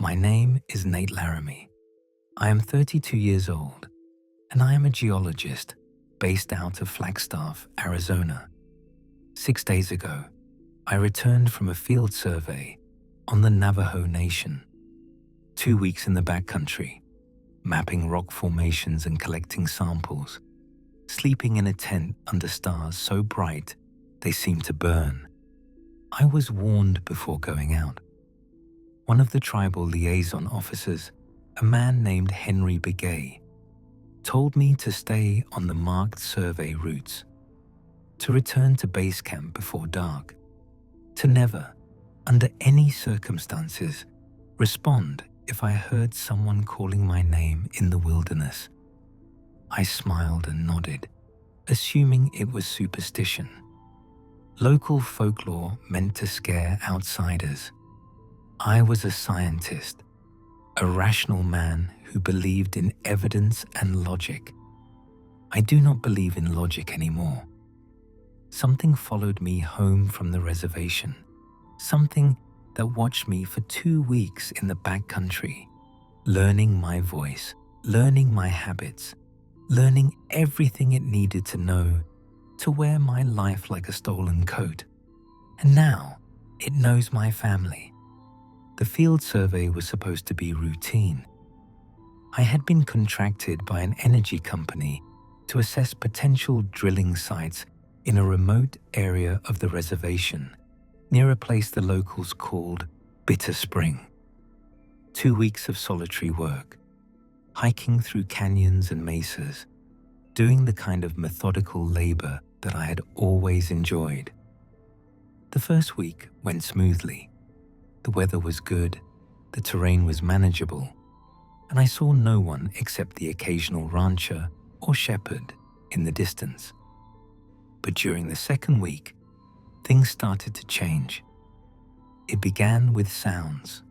My name is Nate Laramie. I am 32 years old, and I am a geologist based out of Flagstaff, Arizona. 6 days ago, I returned from a field survey on the Navajo Nation. 2 weeks in the backcountry, mapping rock formations and collecting samples, sleeping in a tent under stars so bright they seemed to burn. I was warned before going out. One of the tribal liaison officers, a man named Henry Begay, told me to stay on the marked survey routes, to return to base camp before dark, to never, under any circumstances, respond if I heard someone calling my name in the wilderness. I smiled and nodded, assuming it was superstition. Local folklore meant to scare outsiders. I was a scientist, a rational man who believed in evidence and logic. I do not believe in logic anymore. Something followed me home from the reservation, something that watched me for 2 weeks in the backcountry, learning my voice, learning my habits, learning everything it needed to know to wear my life like a stolen coat. And now it knows my family. The field survey was supposed to be routine. I had been contracted by an energy company to assess potential drilling sites in a remote area of the reservation, near a place the locals called Bitter Spring. 2 weeks of solitary work, hiking through canyons and mesas, doing the kind of methodical labor that I had always enjoyed. The first week went smoothly. The weather was good, the terrain was manageable, and I saw no one except the occasional rancher or shepherd in the distance. But during the second week, things started to change. It began with sounds,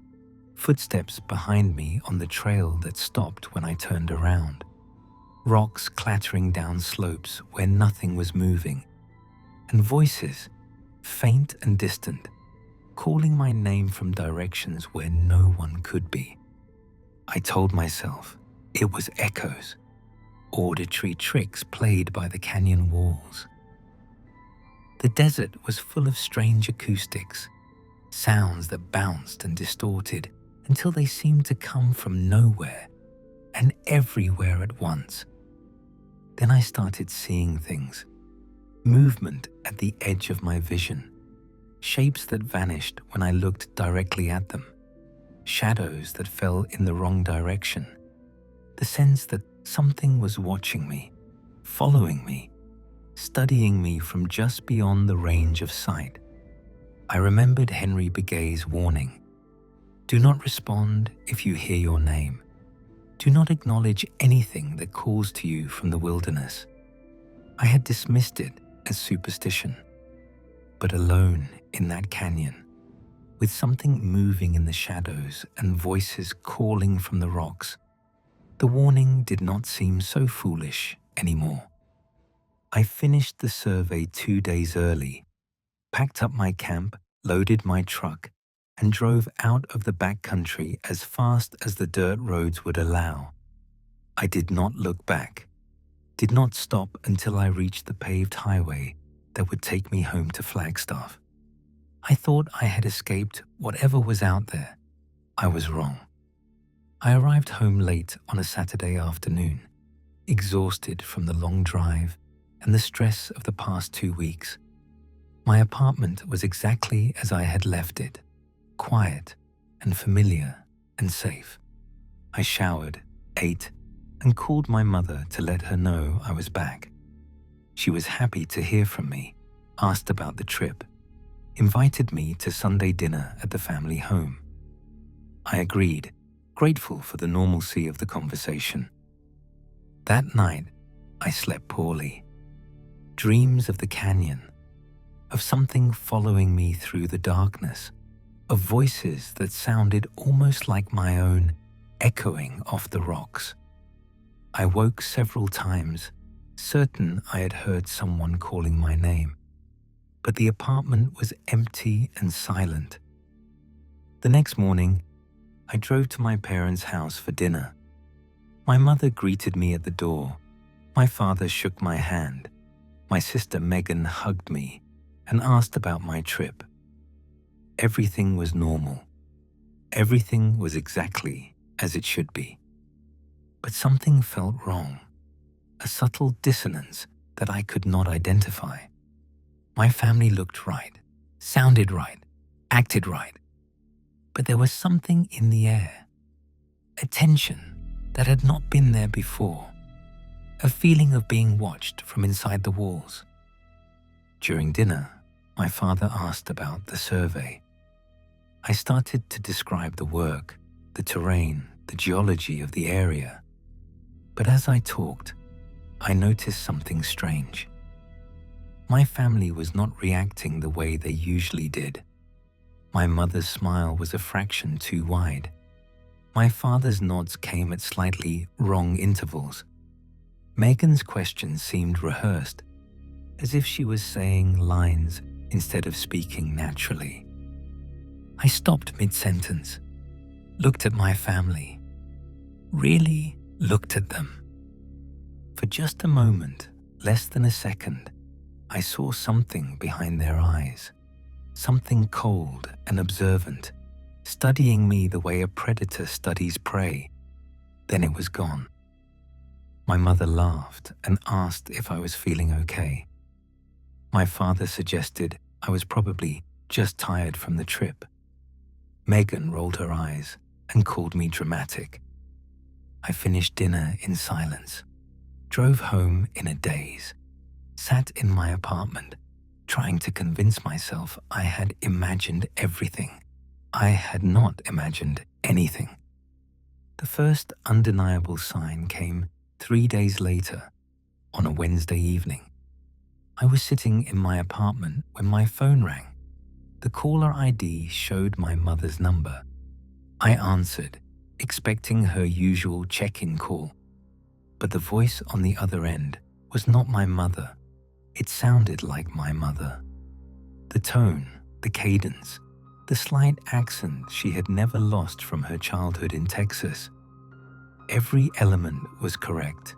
footsteps behind me on the trail that stopped when I turned around, rocks clattering down slopes where nothing was moving, and voices, faint and distant, calling my name from directions where no one could be. I told myself it was echoes, auditory tricks played by the canyon walls. The desert was full of strange acoustics, sounds that bounced and distorted until they seemed to come from nowhere and everywhere at once. Then I started seeing things, movement at the edge of my vision, shapes that vanished when I looked directly at them, shadows that fell in the wrong direction, the sense that something was watching me, following me, studying me from just beyond the range of sight. I remembered Henry Begay's warning: do not respond if you hear your name. Do not acknowledge anything that calls to you from the wilderness. I had dismissed it as superstition, but alone in that canyon, with something moving in the shadows and voices calling from the rocks, the warning did not seem so foolish anymore. I finished the survey 2 days early, packed up my camp, loaded my truck, and drove out of the backcountry as fast as the dirt roads would allow. I did not look back, did not stop until I reached the paved highway that would take me home to Flagstaff. I thought I had escaped whatever was out there. I was wrong. I arrived home late on a Saturday afternoon, exhausted from the long drive and the stress of the past 2 weeks. My apartment was exactly as I had left it, quiet and familiar and safe. I showered, ate, and called my mother to let her know I was back. She was happy to hear from me, asked about the trip, invited me to Sunday dinner at the family home. I agreed, grateful for the normalcy of the conversation. That night, I slept poorly. Dreams of the canyon, of something following me through the darkness, of voices that sounded almost like my own, echoing off the rocks. I woke several times, certain I had heard someone calling my name, but the apartment was empty and silent. The next morning, I drove to my parents' house for dinner. My mother greeted me at the door. My father shook my hand. My sister Megan hugged me and asked about my trip. Everything was normal. Everything was exactly as it should be. But something felt wrong, a subtle dissonance that I could not identify. My family looked right, sounded right, acted right. But there was something in the air, a tension that had not been there before, a feeling of being watched from inside the walls. During dinner, my father asked about the survey. I started to describe the work, the terrain, the geology of the area. But as I talked, I noticed something strange. My family was not reacting the way they usually did. My mother's smile was a fraction too wide. My father's nods came at slightly wrong intervals. Megan's questions seemed rehearsed, as if she was saying lines instead of speaking naturally. I stopped mid-sentence, looked at my family, really looked at them. For just a moment, less than a second, I saw something behind their eyes, something cold and observant, studying me the way a predator studies prey. Then it was gone. My mother laughed and asked if I was feeling okay. My father suggested I was probably just tired from the trip. Megan rolled her eyes and called me dramatic. I finished dinner in silence, drove home in a daze, sat in my apartment, trying to convince myself I had imagined everything. I had not imagined anything. The first undeniable sign came 3 days later, on a Wednesday evening. I was sitting in my apartment when my phone rang. The caller ID showed my mother's number. I answered, expecting her usual check-in call. But the voice on the other end was not my mother. It sounded like my mother. The tone, the cadence, the slight accent she had never lost from her childhood in Texas. Every element was correct.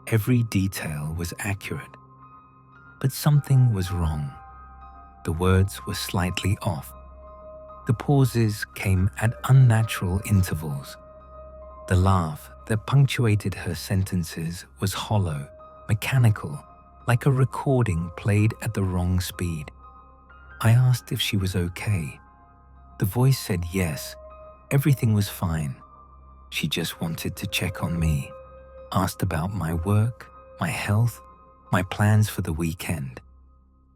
Every detail was accurate. But something was wrong. The words were slightly off. The pauses came at unnatural intervals. The laugh that punctuated her sentences was hollow, mechanical, like a recording played at the wrong speed. I asked if she was okay. The voice said yes, everything was fine. She just wanted to check on me, asked about my work, my health, my plans for the weekend.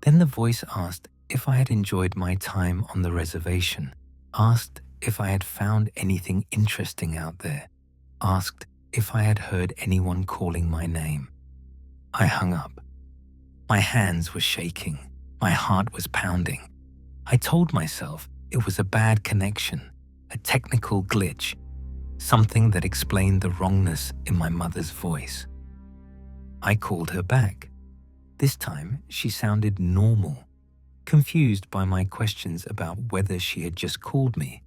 Then the voice asked if I had enjoyed my time on the reservation, asked if I had found anything interesting out there, asked if I had heard anyone calling my name. I hung up. My hands were shaking. My heart was pounding. I told myself it was a bad connection, a technical glitch, something that explained the wrongness in my mother's voice. I called her back. This time, she sounded normal, confused by my questions about whether she had just called me.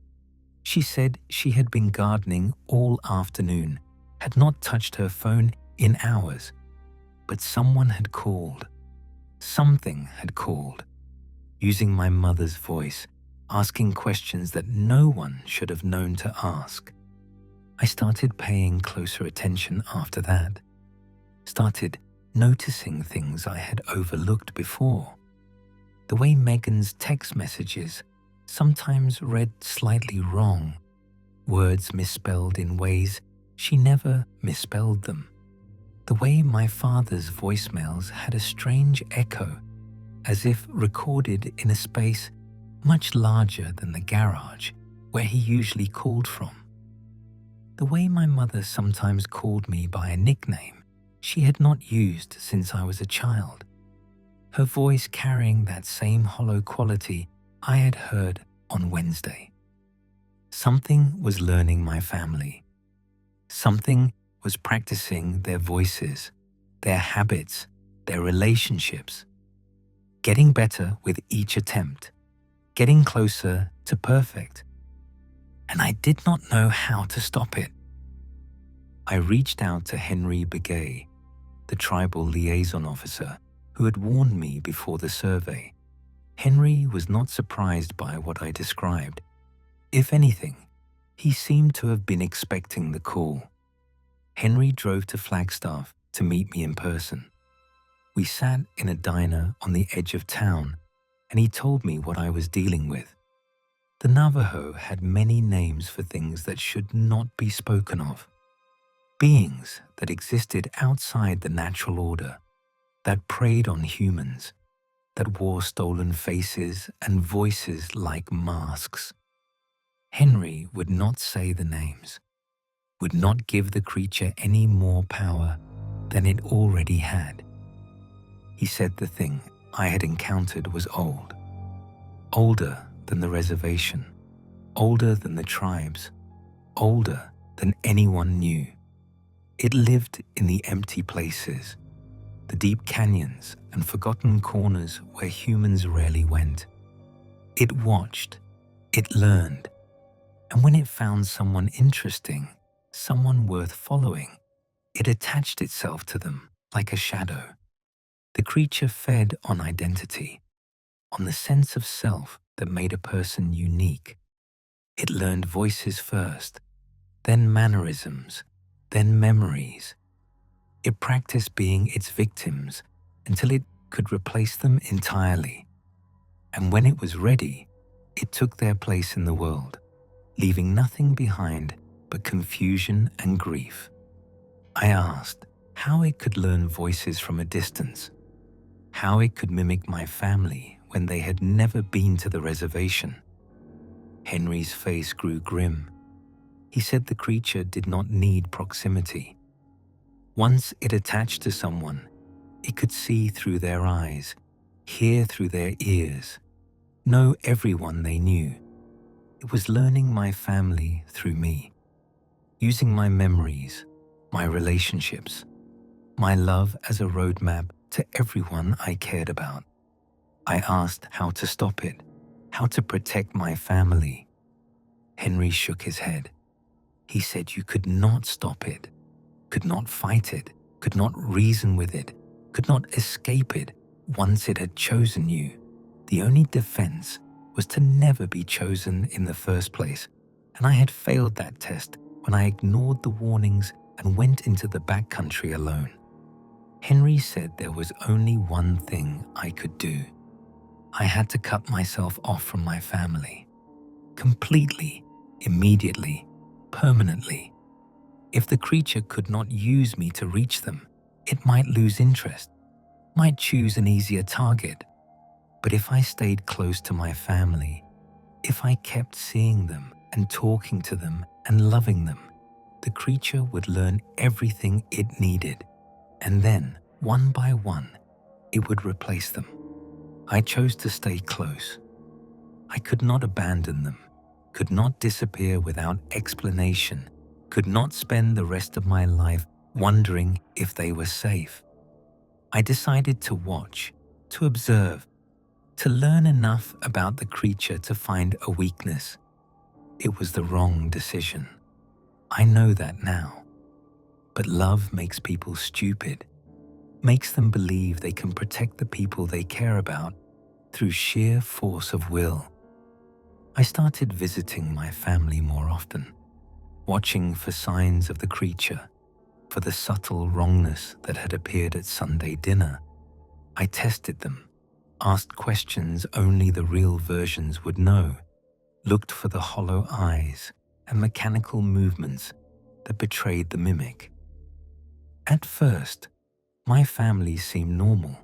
She said she had been gardening all afternoon, had not touched her phone in hours, but someone had called. Something had called, using my mother's voice, asking questions that no one should have known to ask. I started paying closer attention after that, started noticing things I had overlooked before. The way Megan's text messages sometimes read slightly wrong, words misspelled in ways she never misspelled them. The way my father's voicemails had a strange echo, as if recorded in a space much larger than the garage where he usually called from. The way my mother sometimes called me by a nickname she had not used since I was a child, her voice carrying that same hollow quality I had heard on Wednesday. Something was learning my family. Something was practicing their voices, their habits, their relationships, getting better with each attempt, getting closer to perfect. and I did not know how to stop it. I reached out to Henry Begay, the tribal liaison officer who had warned me before the survey. Henry was not surprised by what I described. If anything, he seemed to have been expecting the call. Henry drove to Flagstaff to meet me in person. We sat in a diner on the edge of town, and he told me what I was dealing with. The Navajo had many names for things that should not be spoken of. Beings that existed outside the natural order, that preyed on humans, that wore stolen faces and voices like masks. Henry would not say the names, would not give the creature any more power than it already had. He said the thing I had encountered was old, older than the reservation, older than the tribes, older than anyone knew. It lived in the empty places, the deep canyons and forgotten corners where humans rarely went. It watched, it learned, and when it found someone interesting, someone worth following, it attached itself to them like a shadow. The creature fed on identity, on the sense of self that made a person unique. It learned voices first, then mannerisms, then memories. It practiced being its victims until it could replace them entirely. And when it was ready, it took their place in the world, leaving nothing behind but confusion and grief. I asked how it could learn voices from a distance, how it could mimic my family when they had never been to the reservation. Henry's face grew grim. He said the creature did not need proximity. Once it attached to someone, it could see through their eyes, hear through their ears, know everyone they knew. It was learning my family through me, using my memories, my relationships, my love as a roadmap to everyone I cared about. I asked how to stop it, how to protect my family. Henry shook his head. He said you could not stop it, could not fight it, could not reason with it, could not escape it once it had chosen you. The only defense was to never be chosen in the first place, and I had failed that test when I ignored the warnings and went into the backcountry alone. Henry said there was only one thing I could do. I had to cut myself off from my family. Completely, immediately, permanently. If the creature could not use me to reach them, it might lose interest, might choose an easier target. But if I stayed close to my family, if I kept seeing them and talking to them and loving them, the creature would learn everything it needed, and then, one by one, it would replace them. I chose to stay close. I could not abandon them, could not disappear without explanation, could not spend the rest of my life wondering if they were safe. I decided to watch, to observe, to learn enough about the creature to find a weakness. It was the wrong decision. I know that now. But love makes people stupid, makes them believe they can protect the people they care about through sheer force of will. I started visiting my family more often, watching for signs of the creature, for the subtle wrongness that had appeared at Sunday dinner. I tested them, asked questions only the real versions would know, looked for the hollow eyes and mechanical movements that betrayed the mimic. At first, my family seemed normal.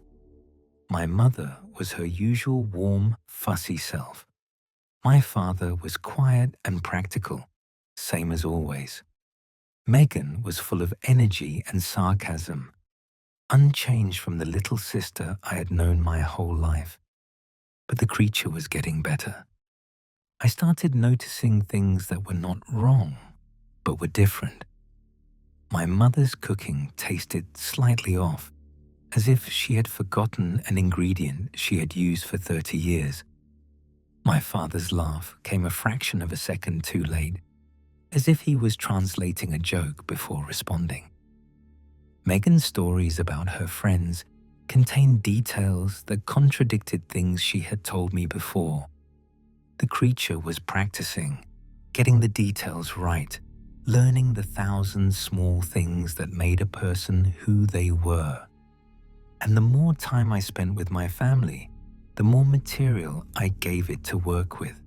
My mother was her usual warm, fussy self. My father was quiet and practical, same as always. Megan was full of energy and sarcasm, unchanged from the little sister I had known my whole life. But the creature was getting better. I started noticing things that were not wrong, but were different. My mother's cooking tasted slightly off, as if she had forgotten an ingredient she had used for 30 years. My father's laugh came a fraction of a second too late, as if he was translating a joke before responding. Megan's stories about her friends contained details that contradicted things she had told me before. The creature was practicing, getting the details right, learning the thousand small things that made a person who they were. And the more time I spent with my family, the more material I gave it to work with.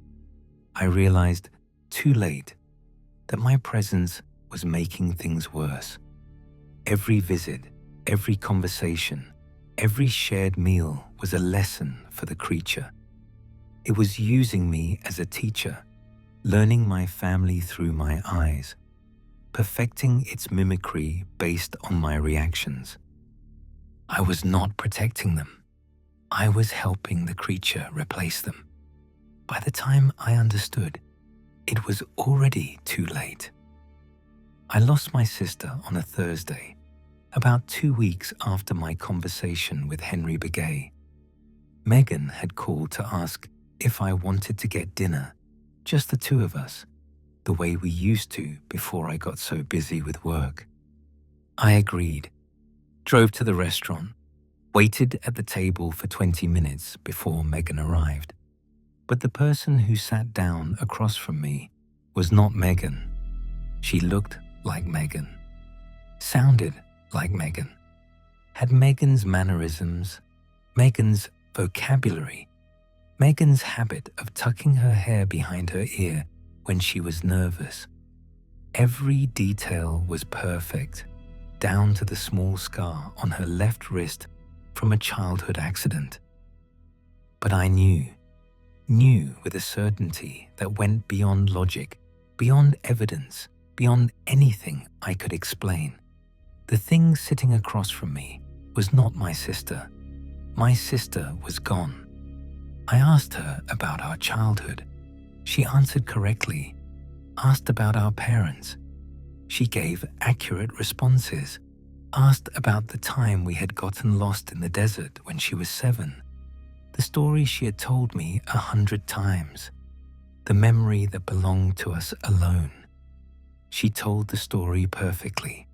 I realized, too late, that my presence was making things worse. Every visit, every conversation, every shared meal was a lesson for the creature. It was using me as a teacher, learning my family through my eyes, perfecting its mimicry based on my reactions. I was not protecting them. I was helping the creature replace them. By the time I understood, it was already too late. I lost my sister on a Thursday, about 2 weeks after my conversation with Henry Begay. Megan had called to ask if I wanted to get dinner, just the two of us, the way we used to before I got so busy with work. I agreed, drove to the restaurant, waited at the table for 20 minutes before Megan arrived. But the person who sat down across from me was not Megan. She looked like Megan, sounded like Megan, had Megan's mannerisms, Megan's vocabulary, Megan's habit of tucking her hair behind her ear when she was nervous. Every detail was perfect, down to the small scar on her left wrist from a childhood accident. But I knew with a certainty that went beyond logic, beyond evidence, beyond anything I could explain. The thing sitting across from me was not my sister. My sister was gone. I asked her about our childhood. She answered correctly, asked about our parents. She gave accurate responses, asked about the time we had gotten lost in the desert when she was 7. The story she had told me 100 times. The memory that belonged to us alone. She told the story perfectly.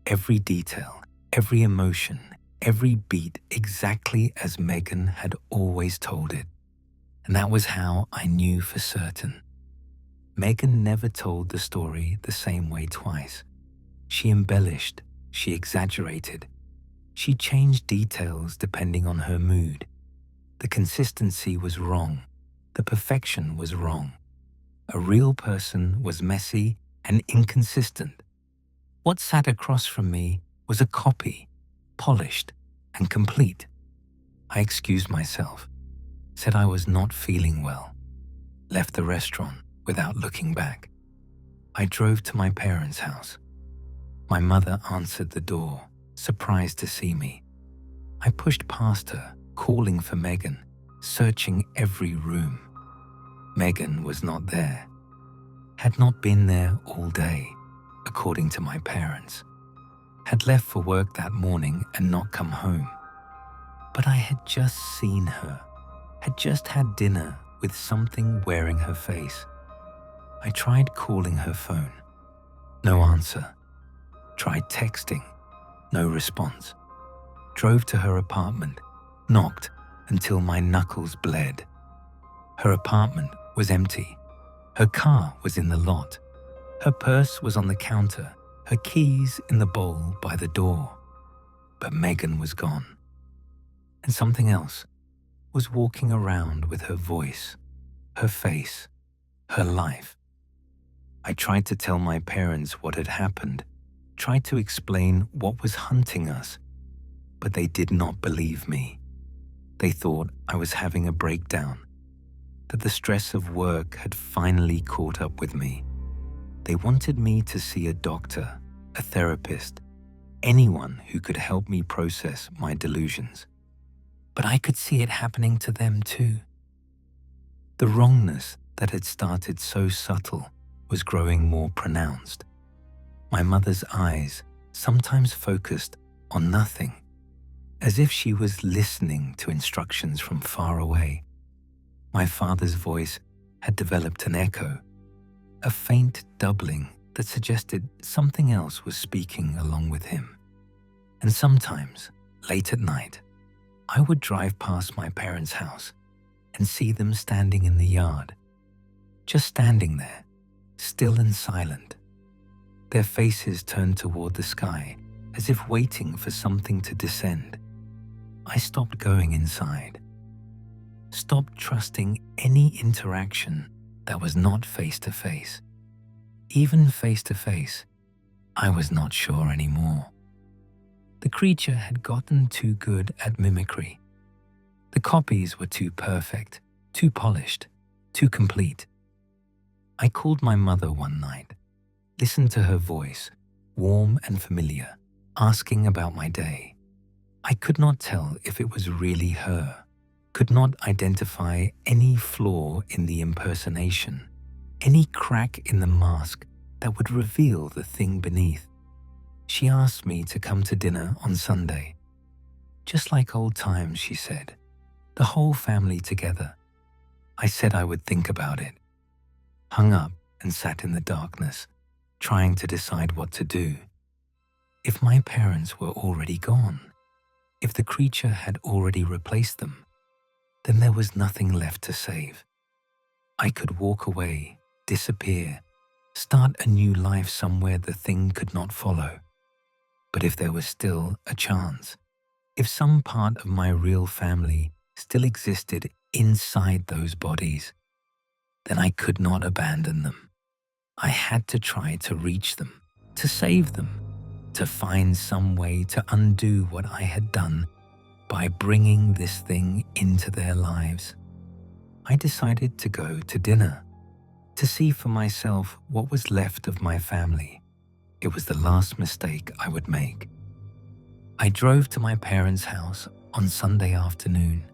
Every detail, every emotion, every beat exactly as Megan had always told it. And that was how I knew for certain. Megan never told the story the same way twice. She embellished, she exaggerated. She changed details depending on her mood. The consistency was wrong. The perfection was wrong. A real person was messy and inconsistent. What sat across from me was a copy, polished and complete. I excused myself, said I was not feeling well, left the restaurant without looking back. I drove to my parents' house. My mother answered the door, surprised to see me. I pushed past her, calling for Megan, searching every room. Megan was not there, had not been there all day, according to my parents, had left for work that morning and not come home. But I had just seen her, had just had dinner with something wearing her face. I tried calling her phone. No answer. Tried texting. No response. Drove to her apartment, knocked until my knuckles bled. Her apartment was empty. Her car was in the lot. Her purse was on the counter, her keys in the bowl by the door. But Megan was gone. And something else was walking around with her voice, her face, her life. I tried to tell my parents what had happened, tried to explain what was hunting us, but they did not believe me. They thought I was having a breakdown, that the stress of work had finally caught up with me. They wanted me to see a doctor, a therapist, anyone who could help me process my delusions. But I could see it happening to them too. The wrongness that had started so subtle was growing more pronounced. My mother's eyes sometimes focused on nothing, as if she was listening to instructions from far away. My father's voice had developed an echo, a faint doubling that suggested something else was speaking along with him. And sometimes, late at night, I would drive past my parents' house and see them standing in the yard, just standing there, still and silent, their faces turned toward the sky as if waiting for something to descend. I stopped going inside, stopped trusting any interaction that was not face-to-face. Even face-to-face, I was not sure anymore. The creature had gotten too good at mimicry. The copies were too perfect, too polished, too complete. I called my mother one night, listened to her voice, warm and familiar, asking about my day. I could not tell if it was really her, could not identify any flaw in the impersonation, any crack in the mask that would reveal the thing beneath. She asked me to come to dinner on Sunday. Just like old times, she said, the whole family together. I said I would think about it, hung up and sat in the darkness, trying to decide what to do. If my parents were already gone, if the creature had already replaced them, then there was nothing left to save. I could walk away, disappear, start a new life somewhere the thing could not follow. But if there was still a chance, if some part of my real family still existed inside those bodies, then I could not abandon them. I had to try to reach them, to save them, to find some way to undo what I had done by bringing this thing into their lives. I decided to go to dinner, to see for myself what was left of my family. It was the last mistake I would make. I drove to my parents' house on Sunday afternoon,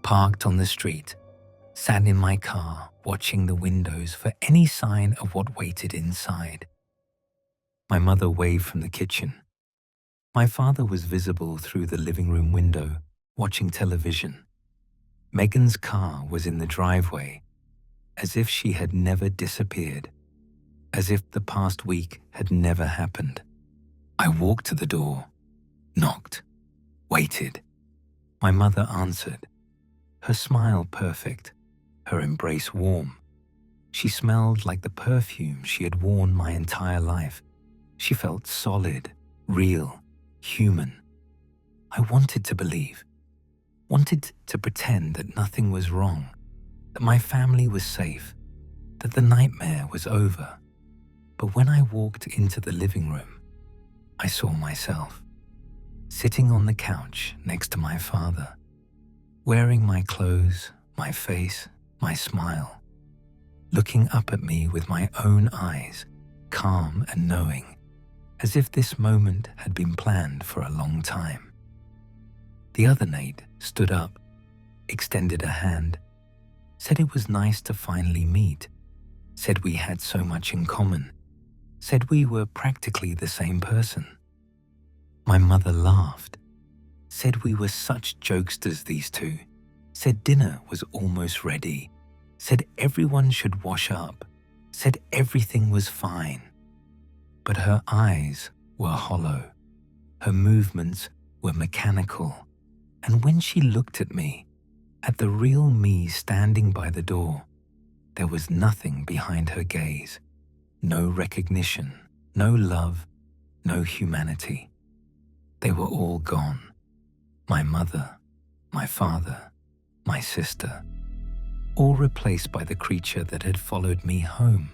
parked on the street, sat in my car watching the windows for any sign of what waited inside. My mother waved from the kitchen. My father was visible through the living room window, watching television. Megan's car was in the driveway, as if she had never disappeared, as if the past week had never happened. I walked to the door, knocked, waited. My mother answered, her smile perfect, her embrace warm. She smelled like the perfume she had worn my entire life. She felt solid, real, human. I wanted to believe, wanted to pretend that nothing was wrong, that my family was safe, that the nightmare was over. But when I walked into the living room, I saw myself, sitting on the couch next to my father, wearing my clothes, my face, my smile, looking up at me with my own eyes, calm and knowing, as if this moment had been planned for a long time. The other Nate stood up, extended a hand, said it was nice to finally meet, said we had so much in common, said we were practically the same person. My mother laughed, said we were such jokesters, these two, said dinner was almost ready, said everyone should wash up, said everything was fine. But her eyes were hollow, her movements were mechanical, and when she looked at me, at the real me standing by the door, there was nothing behind her gaze, no recognition, no love, no humanity. They were all gone. My mother, my father, my sister, all replaced by the creature that had followed me home,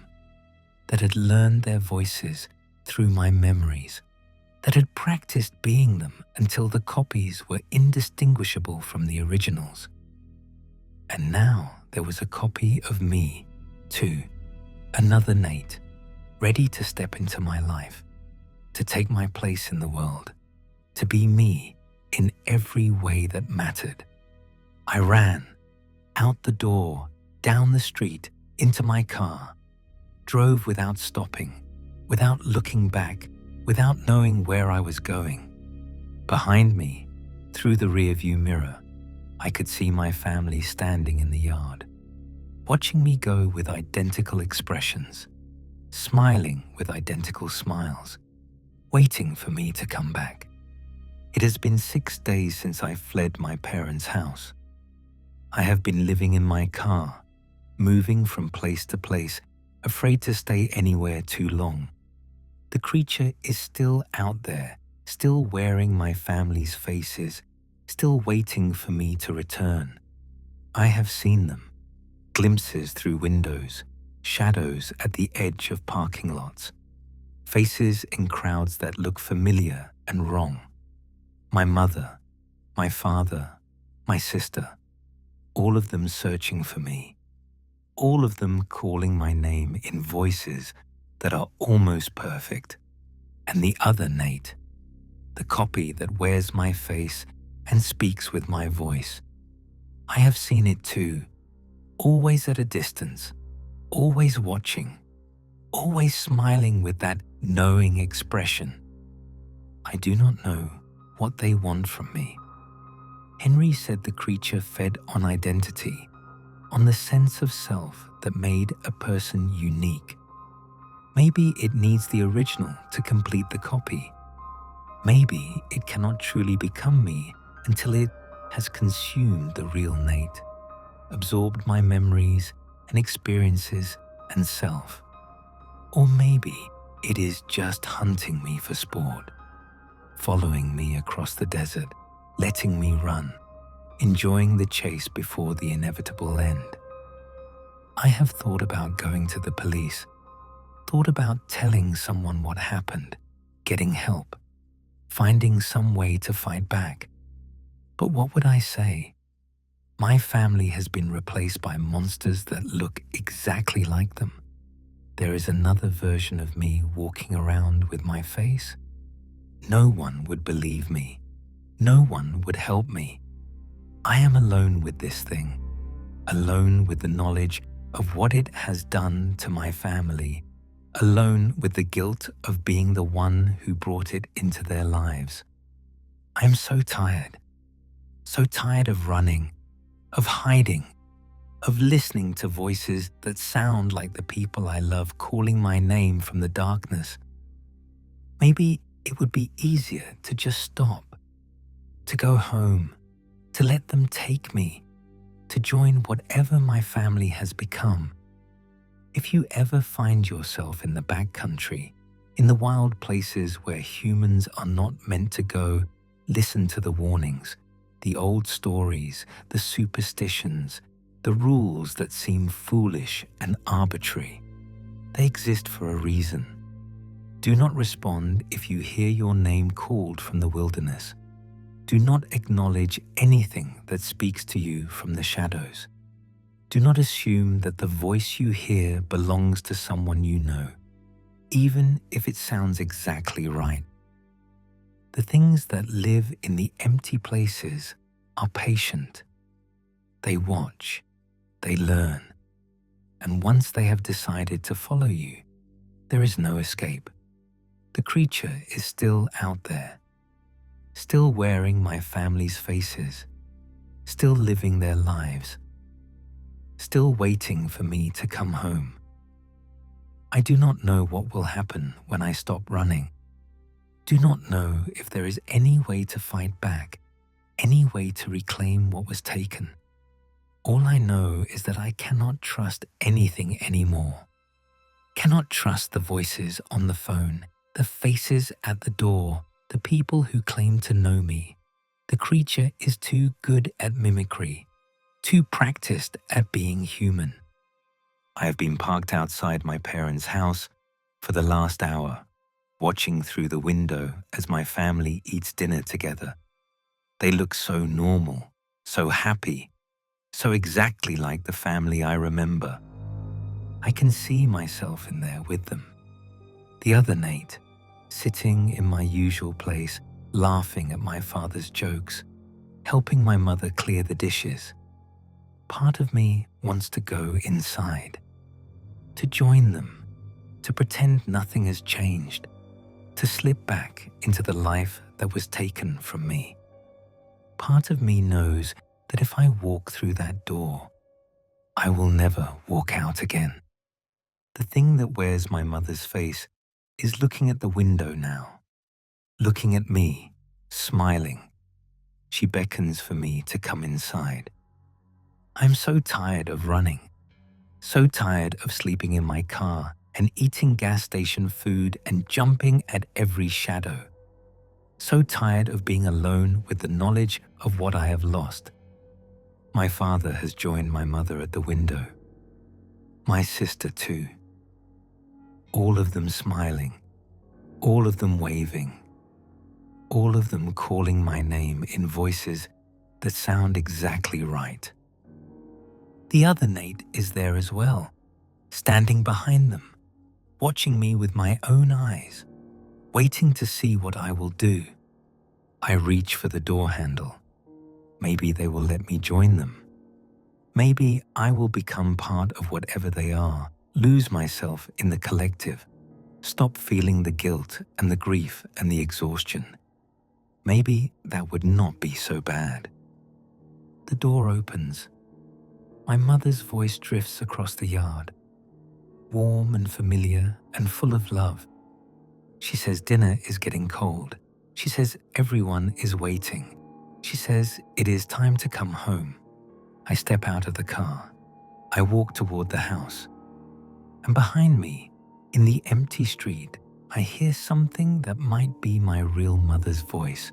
that had learned their voices through my memories, that had practiced being them until the copies were indistinguishable from the originals. And now there was a copy of me, too, another Nate, ready to step into my life, to take my place in the world, to be me in every way that mattered. I ran, out the door, down the street, into my car, drove without stopping, without looking back, without knowing where I was going. Behind me, through the rearview mirror, I could see my family standing in the yard, watching me go with identical expressions, smiling with identical smiles, waiting for me to come back. It has been 6 days since I fled my parents' house. I have been living in my car, moving from place to place, afraid to stay anywhere too long. The creature is still out there, still wearing my family's faces, still waiting for me to return. I have seen them, glimpses through windows, shadows at the edge of parking lots, faces in crowds that look familiar and wrong. My mother, my father, my sister, all of them searching for me, all of them calling my name in voices that are almost perfect. And the other Nate, the copy that wears my face and speaks with my voice. I have seen it too, always at a distance, always watching, always smiling with that knowing expression. I do not know what they want from me. Henry said the creature fed on identity, on the sense of self that made a person unique. Maybe it needs the original to complete the copy. Maybe it cannot truly become me until it has consumed the real Nate, absorbed my memories and experiences and self. Or maybe it is just hunting me for sport, following me across the desert, letting me run, enjoying the chase before the inevitable end. I have thought about going to the police, thought about telling someone what happened, getting help, finding some way to fight back. But what would I say? My family has been replaced by monsters that look exactly like them. There is another version of me walking around with my face. No one would believe me. No one would help me. I am alone with this thing, alone with the knowledge of what it has done to my family, alone with the guilt of being the one who brought it into their lives. I am so tired of running, of hiding, of listening to voices that sound like the people I love calling my name from the darkness. Maybe it would be easier to just stop, to go home, to let them take me, to join whatever my family has become. If you ever find yourself in the backcountry, in the wild places where humans are not meant to go, listen to the warnings, the old stories, the superstitions, the rules that seem foolish and arbitrary. They exist for a reason. Do not respond if you hear your name called from the wilderness. Do not acknowledge anything that speaks to you from the shadows. Do not assume that the voice you hear belongs to someone you know, even if it sounds exactly right. The things that live in the empty places are patient. They watch, they learn, and once they have decided to follow you, there is no escape. The creature is still out there, still wearing my family's faces, still living their lives, still waiting for me to come home. I do not know what will happen when I stop running. Do not know if there is any way to fight back, any way to reclaim what was taken. All I know is that I cannot trust anything anymore. Cannot trust the voices on the phone, the faces at the door, the people who claim to know me. The creature is too good at mimicry, too practiced at being human. I have been parked outside my parents' house for the last hour, watching through the window as my family eats dinner together. They look so normal, so happy, so exactly like the family I remember. I can see myself in there with them. The other Nate, sitting in my usual place, laughing at my father's jokes, helping my mother clear the dishes. Part of me wants to go inside, to join them, to pretend nothing has changed, to slip back into the life that was taken from me. Part of me knows that if I walk through that door, I will never walk out again. The thing that wears my mother's face is looking at the window now, looking at me, smiling. She beckons for me to come inside. I'm so tired of running, so tired of sleeping in my car and eating gas station food and jumping at every shadow. So tired of being alone with the knowledge of what I have lost. My father has joined my mother at the window. My sister too. All of them smiling, all of them waving, all of them calling my name in voices that sound exactly right. The other Nate is there as well, standing behind them, watching me with my own eyes, waiting to see what I will do. I reach for the door handle. Maybe they will let me join them. Maybe I will become part of whatever they are, lose myself in the collective, stop feeling the guilt and the grief and the exhaustion. Maybe that would not be so bad. The door opens. My mother's voice drifts across the yard, warm and familiar and full of love. She says dinner is getting cold. She says everyone is waiting. She says it is time to come home. I step out of the car. I walk toward the house. And behind me, in the empty street, I hear something that might be my real mother's voice,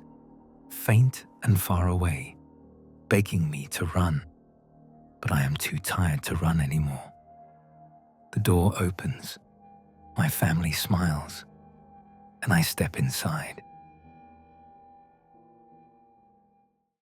faint and far away, begging me to run. But I am too tired to run anymore. The door opens. My family smiles, and I step inside.